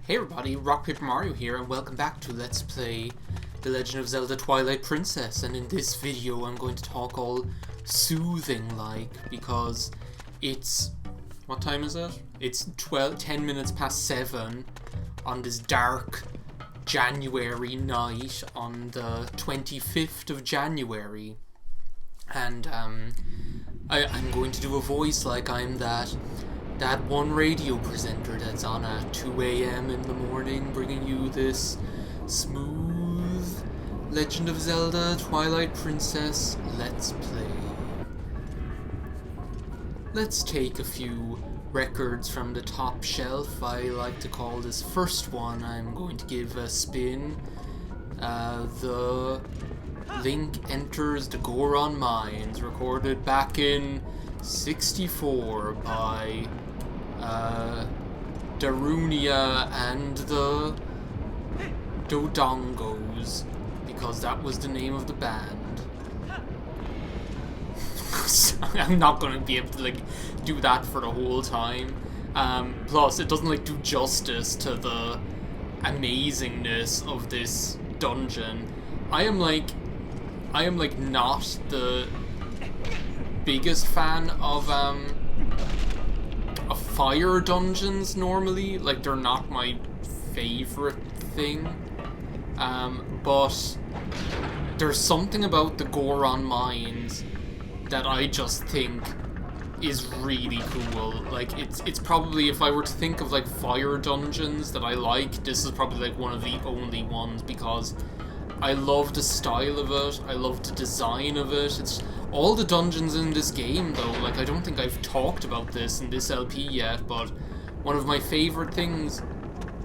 Hey everybody, RockPaperMario here, and welcome back to Let's Play The Legend of Zelda Twilight Princess. And in this video I'm going to talk all soothing-like, because it's... what time is it? It's 10 minutes past 7 on this dark January night on the 25th of January. And I'm going to do a voice like I'm that one radio presenter that's on at 2 AM in the morning, bringing you this smooth Legend of Zelda Twilight Princess Let's Play. Let's take a few records from the top shelf. I like to call this first one. I'm going to give a spin. The Link enters the Goron Mines, recorded back in '64 by Darunia and the Dodongos, because that was the name of the band. I'm not going to be able to do that for the whole time. Plus, it doesn't do justice to the amazingness of this dungeon. I am not the biggest fan of fire dungeons normally. They're not my favorite thing. But there's something about the Goron Mines that I just think is really cool. It's probably, if I were to think of fire dungeons that I like, this is probably one of the only ones, because I love the style of it, I love the design of it. It's all the dungeons in this game, though. I don't think I've talked about this in this LP yet, but one of my favorite things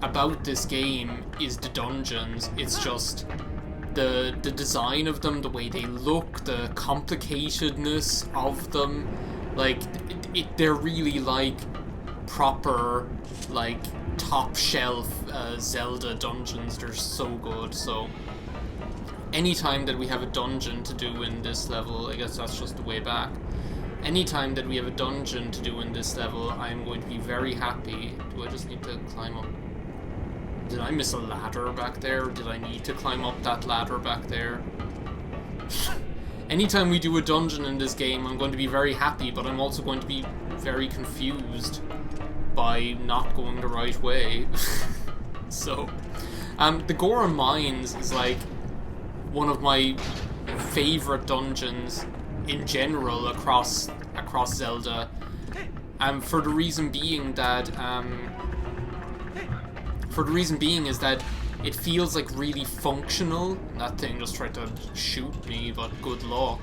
about this game is the dungeons. It's just the design of them, the way they look, the complicatedness of them. They're really proper, top shelf Zelda dungeons. They're so good. So anytime that we have a dungeon to do in this level, I guess that's just the way back. Anytime that we have a dungeon to do in this level, I'm going to be very happy. Do I just need to climb up? Did I miss a ladder back there? Did I need to climb up that ladder back there? Anytime we do a dungeon in this game, I'm going to be very happy, but I'm also going to be very confused by not going the right way. So, the Goron Mines is one of my favorite dungeons in general across Zelda, for the reason being is that it feels really functional. That thing just tried to shoot me, but good luck.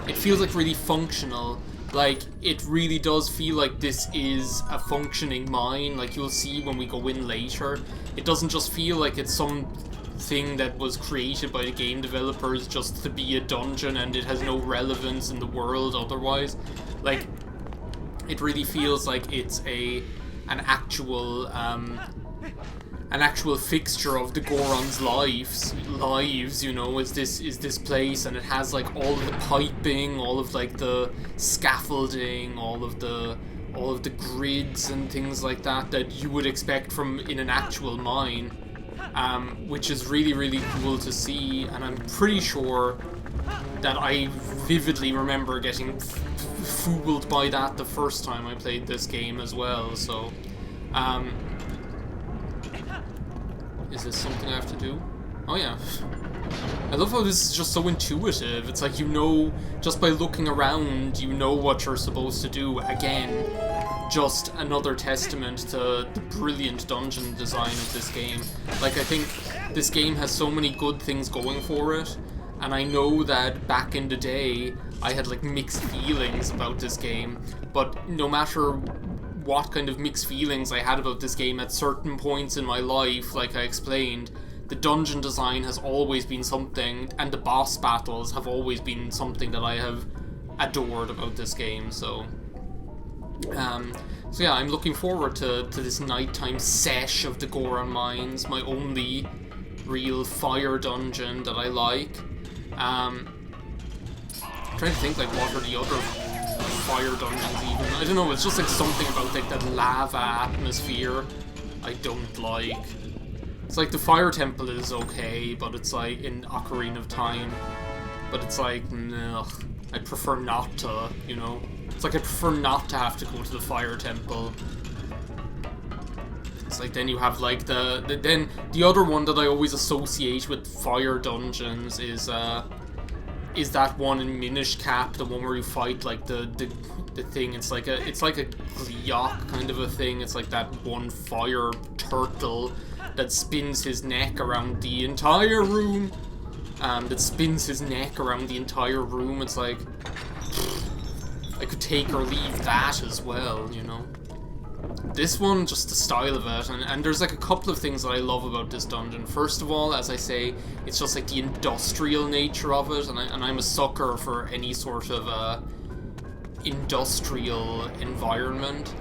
It feels really functional. It really does feel like this is a functioning mine. You'll see when we go in later. It doesn't just feel like it's something that was created by the game developers just to be a dungeon and it has no relevance in the world otherwise. It really feels like it's an actual fixture of the Gorons' lives, you know, is this place, and it has all of the piping, all of the scaffolding, all of the grids and things like that you would expect from in an actual mine, which is really, really cool to see. And I'm pretty sure that I vividly remember getting fooled by that the first time I played this game as well. So is this something I have to do? Oh yeah. I love how this is just so intuitive. It's you know, just by looking around, you know what you're supposed to do. Again, just another testament to the brilliant dungeon design of this game. I think this game has so many good things going for it, and I know that back in the day I had mixed feelings about this game, but no matter what kind of mixed feelings I had about this game at certain points in my life, like I explained, the dungeon design has always been something, and the boss battles have always been something that I have adored about this game. So yeah, I'm looking forward to this nighttime sesh of the Goron Mines, my only real fire dungeon that I like. I'm trying to think what are the other fire dungeons even. I don't know, it's just like something about like that lava atmosphere I don't like. It's like the fire temple is okay, but it's like in Ocarina of Time. But it's like, no, I prefer not to, you know? It's like I prefer not to have to go to the fire temple. It's like then you have like then the other one that I always associate with fire dungeons is that one in Minish Cap, the one where you fight like the thing. It's like a Gleeok kind of a thing. It's like that one fire turtle that spins his neck around the entire room. It's like I could take or leave that as well, you know. This one, just the style of it, and there's like a couple of things that I love about this dungeon. First of all, as I say, it's just like the industrial nature of it, and I'm a sucker for any sort of industrial environment.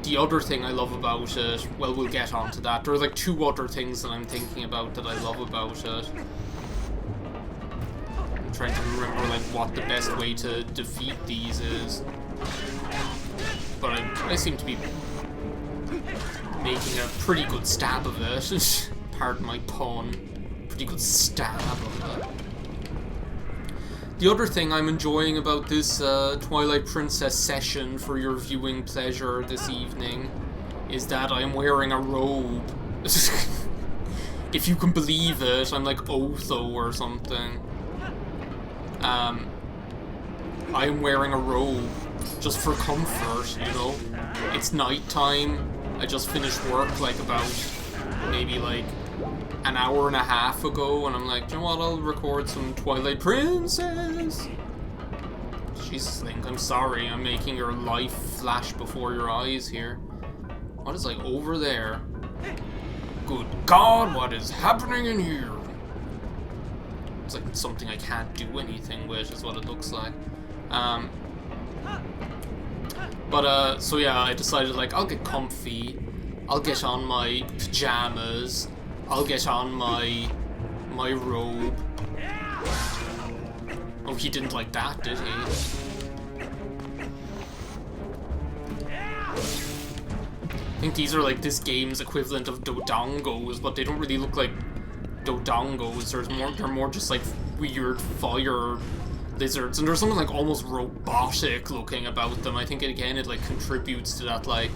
The other thing I love about it, well, we'll get onto that. There are like two other things that I'm thinking about that I love about it. I'm trying to remember like what the best way to defeat these is. But I seem to be making a pretty good stab of it. Pardon my pun. Pretty good stab of it. The other thing I'm enjoying about this Twilight Princess session for your viewing pleasure this evening is that I'm wearing a robe. If you can believe it, I'm like Otho or something. I'm wearing a robe just for comfort, you know. It's nighttime. I just finished work like about maybe like an hour and a half ago, and I'm like, you know what, I'll record some Twilight Princess. Jesus, Link, I'm sorry, I'm making your life flash before your eyes here. What is like over there? Good God, what is happening in here? It's like something I can't do anything with, is what it looks like. So yeah, I decided like, I'll get comfy, I'll get on my pajamas, I'll get on my robe. Oh, he didn't like that, did he? I think these are like this game's equivalent of Dodongos, but they don't really look like Dodongos. They're more just like weird fire lizards, and there's something like almost robotic looking about them. I think again it like contributes to that like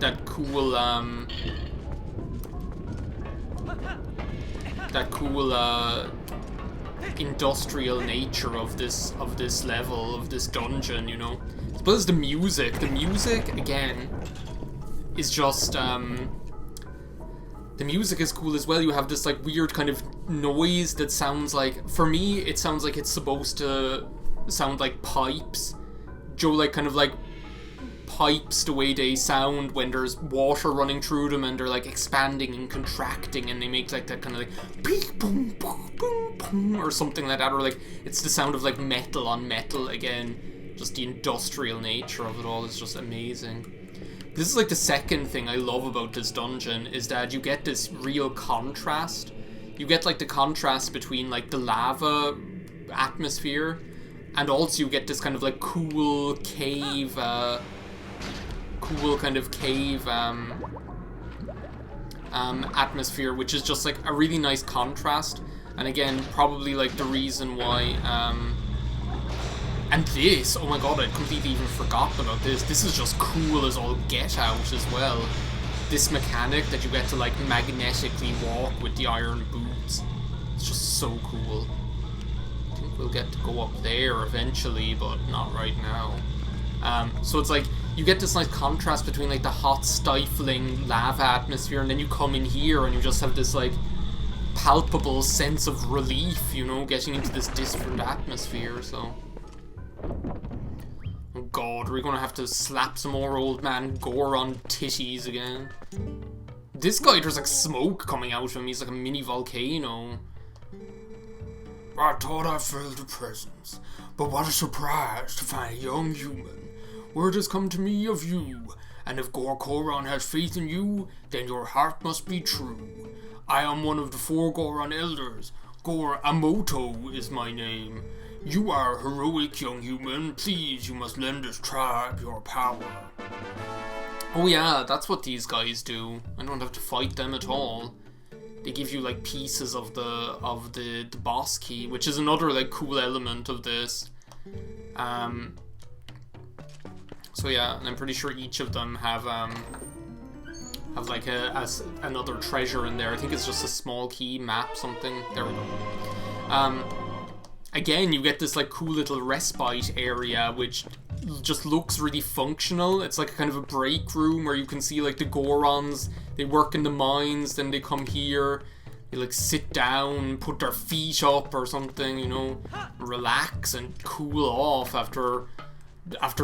that cool industrial nature of this level, of this dungeon, you know. As well as the music. The music again is just the music is cool as well. You have this like weird kind of noise that sounds like, for me, it sounds like it's supposed to sound like pipes. Joe, like kind of like pipes, the way they sound when there's water running through them and they're like expanding and contracting, and they make like that kind of like beep, boom, boom, boom, boom, or something like that, or like it's the sound of like metal on metal again. Just the industrial nature of it all is just amazing. This is like the second thing I love about this dungeon, is that you get this real contrast. You get like the contrast between like the lava atmosphere, and also you get this kind of like cool cave atmosphere, which is just like a really nice contrast. And again, probably like the reason why and this, oh my god, I'd completely even forgotten about this. This is just cool as all get out as well. This mechanic that you get to like magnetically walk with the iron boots. It's just so cool. I think we'll get to go up there eventually, but not right now. So it's like, you get this nice contrast between like the hot, stifling lava atmosphere, and then you come in here and you just have this like palpable sense of relief, you know, getting into this different atmosphere, so... Oh god, we're gonna have to slap some more old man Goron titties again. This guy, there's like smoke coming out of him, he's like a mini volcano. I thought I felt a presence, but what a surprise to find a young human. Word has come to me of you, and if Goron has faith in you, then your heart must be true. I am one of the 4 Goron elders. Amoto is my name. You are a heroic young human. Please, you must lend this tribe your power. Oh yeah, that's what these guys do. I don't have to fight them at all. They give you like pieces of the boss key, which is another like cool element of this. So yeah, and I'm pretty sure each of them have like another treasure in there. I think it's just a small key, map, something. There we go. Again, you get this like cool little respite area, which just looks really functional. It's like a kind of a break room where you can see like the Gorons. They work in the mines, then they come here. They like sit down, put their feet up or something, you know, relax and cool off after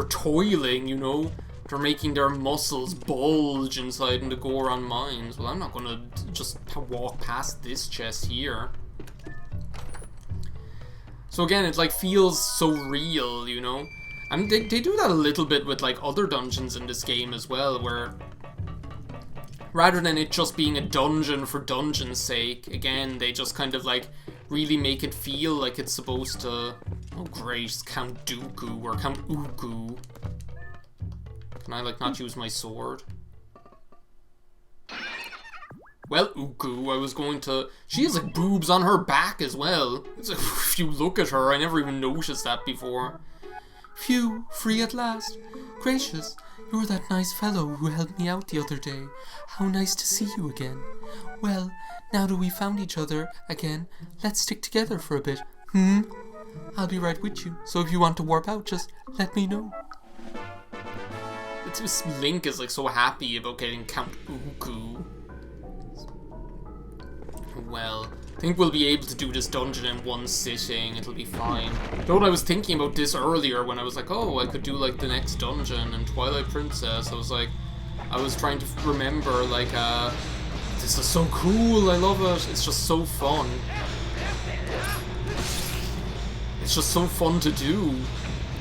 toiling, you know. They're making their muscles bulge inside in the Goron Mines. Well, I'm not gonna just walk past this chest here. So again, it like feels so real, you know? And they do that a little bit with like other dungeons in this game as well, where rather than it just being a dungeon for dungeon's sake, again, they just kind of like really make it feel like it's supposed to... Oh great, it's Count Dooku or Count Uku. Can I like not use my sword? Well, Uku, I was going to... She has like boobs on her back as well. It's like, if you look at her, I never even noticed that before. Phew, free at last. Gracious, you're that nice fellow who helped me out the other day. How nice to see you again. Well, now that we found each other again, let's stick together for a bit. I'll be right with you, so if you want to warp out, just let me know. Link is like so happy about getting Count Uku. Well, I think we'll be able to do this dungeon in one sitting. It'll be fine. Though I was thinking about this earlier when I was like, oh, I could do like the next dungeon in Twilight Princess. I was like, I was trying to remember like, this is so cool. I love it. It's just so fun. It's just so fun to do.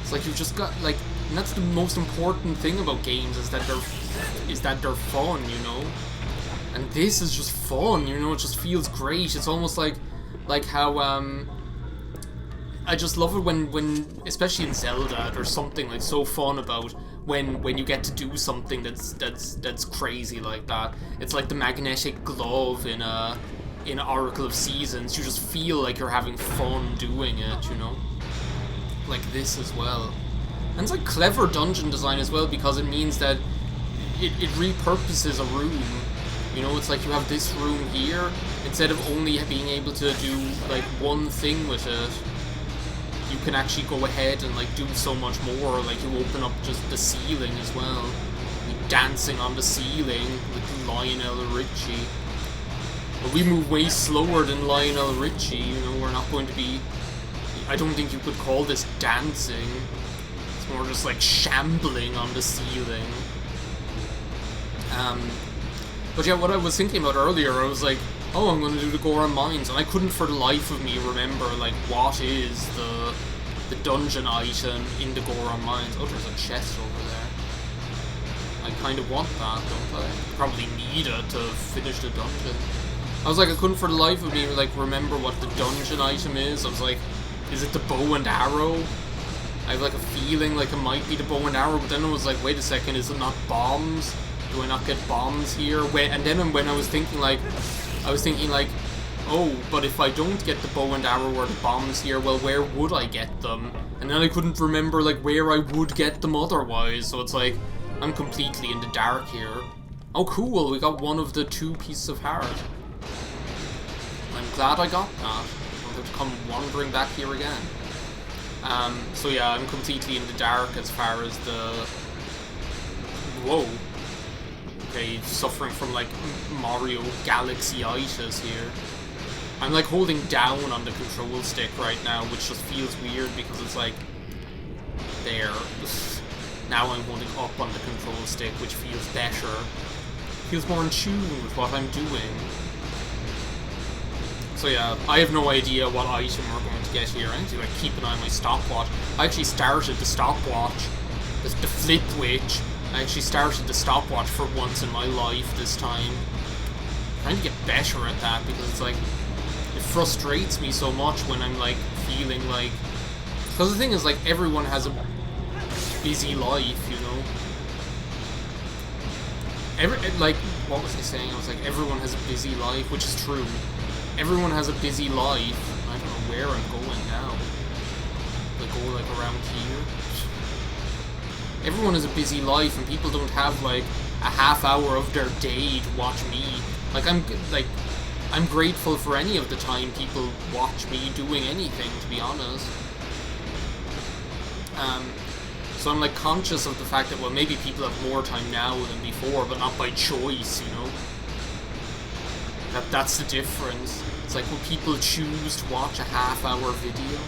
It's like you've just got like, and that's the most important thing about games is that they're fun, you know. And this is just fun, you know. It just feels great. It's almost like how I just love it when especially in Zelda, there's something like so fun about when you get to do something that's crazy like that. It's like the magnetic glove in Oracle of Seasons. You just feel like you're having fun doing it, you know. Like this as well. And it's like clever dungeon design as well, because it means that it repurposes a room. You know, it's like you have this room here, instead of only being able to do like one thing with it, you can actually go ahead and like do so much more. Like you open up just the ceiling as well. You're dancing on the ceiling with Lionel Richie. But we move way slower than Lionel Richie, you know, we're not going to be... I don't think you could call this dancing. It's more just like shambling on the ceiling. But yeah, what I was thinking about earlier, I was like, oh, I'm going to do the Goron Mines, and I couldn't for the life of me remember, like, what is the dungeon item in the Goron Mines. Oh, there's a chest over there. I kind of want that, don't I? Probably need it to finish the dungeon. I was like, I couldn't for the life of me, like, remember what the dungeon item is. I was like, is it the bow and arrow? I have like a feeling like it might be the bow and arrow, but then I was like, wait a second, is it not bombs? Do I not get bombs here? And then when I was thinking like, oh, but if I don't get the bow and arrow or the bombs here, well, where would I get them? And then I couldn't remember like where I would get them otherwise, so it's like, I'm completely in the dark here. Oh cool, we got one of the 2 pieces of heart. I'm glad I got that. I'll have to come wandering back here again. So yeah, I'm completely in the dark as far as the... Whoa. Okay, suffering from like Mario Galaxy-itis here. I'm like holding down on the control stick right now, which just feels weird because it's like... There. Now I'm holding up on the control stick, which feels better. Feels more in tune with what I'm doing. So yeah, I have no idea what item we're going to get here. I need to like keep an eye on my stopwatch. I actually started the stopwatch, the flip witch. I actually started the stopwatch for once in my life this time. I'm trying to get better at that because it's like, it frustrates me so much when I'm like feeling like Because the thing is, like, everyone has a busy life, you know? Like, what was I saying? I was like, everyone has a busy life, which is true. Everyone has a busy life. I don't know where I'm going now. Like, go, like, around here. Everyone has a busy life, and people don't have, like, a half hour of their day to watch me. Like, I'm grateful for any of the time people watch me doing anything, to be honest. So I'm, like, conscious of the fact that, well, maybe people have more time now than before, but not by choice, you know? That's the difference. It's like, will people choose to watch a half-hour video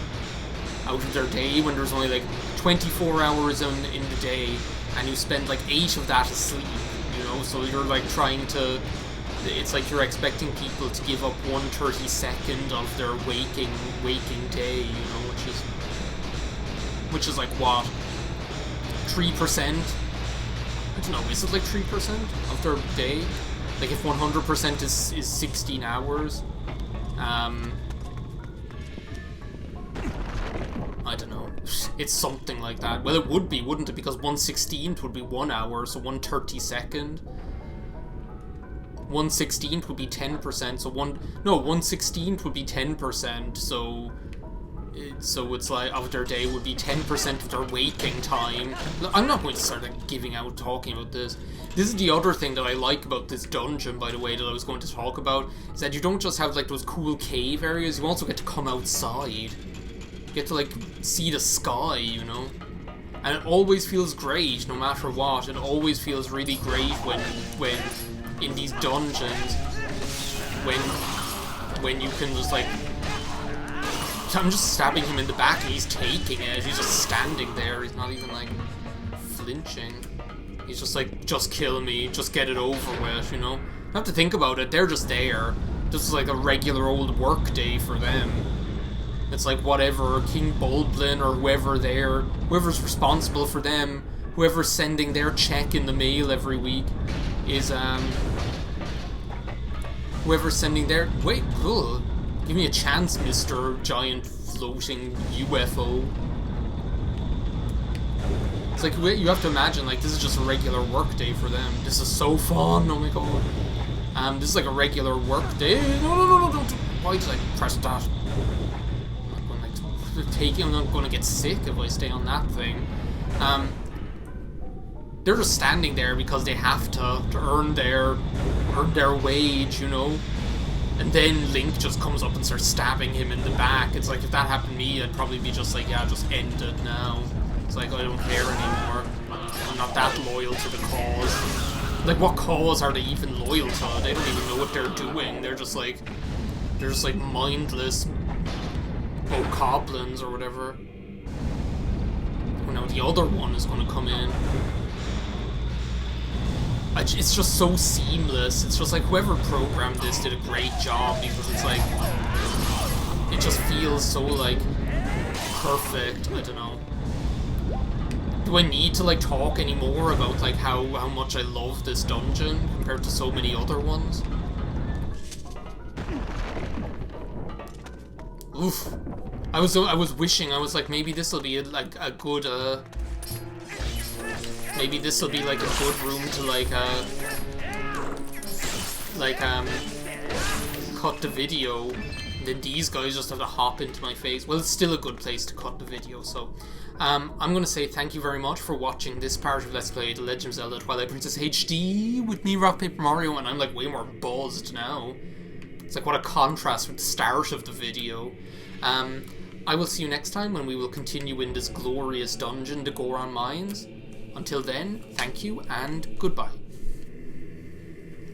out of their day when there's only, like, 24 hours in the day, and you spend, like, 8 of that asleep, you know? So you're, like, trying to... It's like you're expecting people to give up 1/32 of their waking day, you know, which is like, what, 3%? I don't know, is it like 3% of their day? Like, if 100% is 16 hours? I don't know. It's something like that. Well, it would be, wouldn't it? Because 1/16 would be 1 hour, so 1/32. 1/16 would be 10%, so 1/16 would be 10%, so it's like, of their day would be 10% of their waking time. I'm not going to start, like, talking about this. This is the other thing that I like about this dungeon, by the way, that I was going to talk about, is that you don't just have, like, those cool cave areas, you also get to come outside. You get to, like, see the sky, you know? And it always feels great, no matter what. It always feels really great when in these dungeons, when you can just, like... I'm just stabbing him in the back and he's taking it. He's just standing there. He's not even, like, flinching. He's just like, just kill me. Just get it over with, you know? You have to think about it. They're just there. This is like a regular old work day for them. It's like whatever, King Bulblin or whoever's responsible for them, whoever's sending their check in the mail every week is, whoever's sending their... Wait, ugh. Give me a chance, Mr. Giant Floating UFO. It's like, you have to imagine, like, this is just a regular work day for them. This is so fun, oh my god. This is like a regular work day. No, don't. Why did I press that? I'm not gonna get sick if I stay on that thing. They're just standing there because they have to earn their wage, you know? And then Link just comes up and starts stabbing him in the back. It's like, if that happened to me, I'd probably be just like, yeah, just end it now. It's like, I don't care anymore. I'm not that loyal to the cause. Like, what cause are they even loyal to? They don't even know what they're doing. They're just like mindless bokoblins or whatever. Oh, now the other one is going to come in. It's just so seamless. It's just like whoever programmed this did a great job, because it's like, it just feels so, like, perfect. I don't know. Do I need to, like, talk anymore about, like, how much I love this dungeon compared to so many other ones? Oof. I was wishing, I was like, maybe this will be like a good maybe this will be like a good room to cut the video. Then these guys just have to hop into my face. Well, it's still a good place to cut the video, so I'm gonna say thank you very much for watching this part of Let's Play The Legend of Zelda Twilight Princess HD with me, RockPaperMario, and I'm like way more buzzed now. It's like what a contrast with the start of the video. I will see you next time when we will continue in this glorious dungeon, the Goron Mines. Until then, thank you and goodbye.